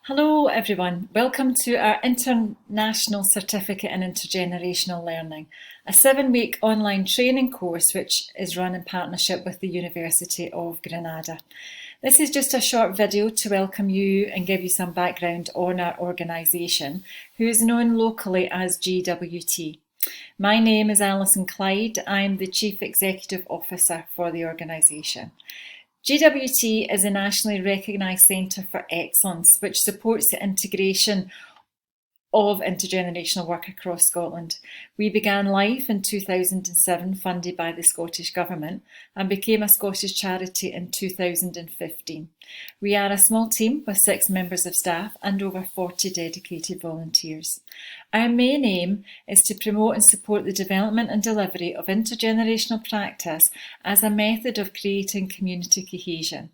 Hello everyone, welcome to our International Certificate in Intergenerational Learning, a 7-week online training course which is run in partnership with the University of Granada. This is just a short video to welcome you and give you some background on our organisation, who is known locally as GWT. My name is Alison Clyde, I'm the Chief Executive Officer for the organisation. GWT is a nationally recognised centre for excellence which supports the integration of intergenerational work across Scotland. We began life in 2007, funded by the Scottish Government, and became a Scottish charity in 2015. We are a small team with 6 members of staff and over 40 dedicated volunteers. Our main aim is to promote and support the development and delivery of intergenerational practice as a method of creating community cohesion,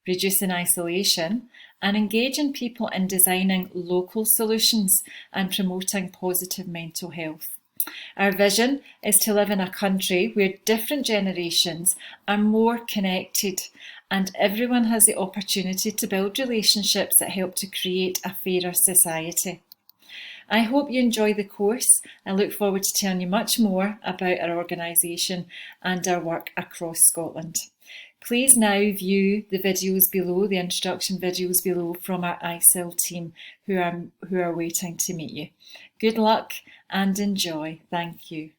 reducing isolation, and engaging people in designing local solutions and promoting positive mental health. Our vision is to live in a country where different generations are more connected and everyone has the opportunity to build relationships that help to create a fairer society. I hope you enjoy the course. I look forward to telling you much more about our organisation and our work across Scotland. Please now view the videos below, the introduction videos below from our IDIL team who are waiting to meet you. Good luck and enjoy. Thank you.